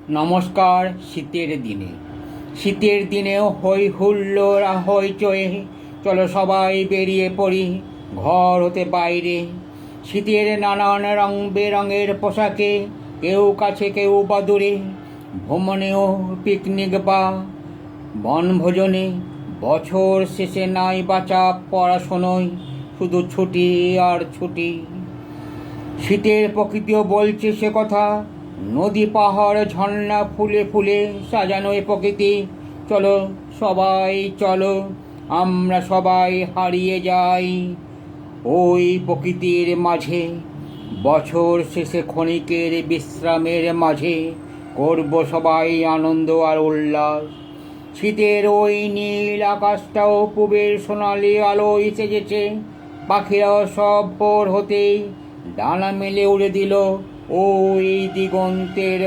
নমস্কার। শীতের দিনেও হই হুল্লোড় হইচয়ে, চলো সবাই বেরিয়ে পড়ি ঘর হতে বাইরে। শীতের নানান রং বেরঙের পোশাকে, কেউ কাছে কেউ বা দূরে, ভ্রমণেও পিকনিক বা বনভোজনে। বছর শেষে নাই বাঁচা পড়াশোনায়, শুধু ছুটি আর ছুটি। শীতের প্রকৃতিও বলছে সে কথা, নদী পাহাড় ঝর্ণা ফুলে ফুলে সাজানো এ প্রকৃতি। চলো সবাই চলো, আমরা সবাই হারিয়ে যাই ওই প্রকৃতির মাঝে। বছর শেষে ক্ষণিকের বিশ্রামের মাঝে করব সবাই আনন্দ আর উল্লাস। শীতের ওই নীল আকাশটাও পূবের সোনালি আলোয় সেজেছে। পাখিরাও সব ভোর হতেই ডানা মেলে উড়ে দিল ওই দিগন্তের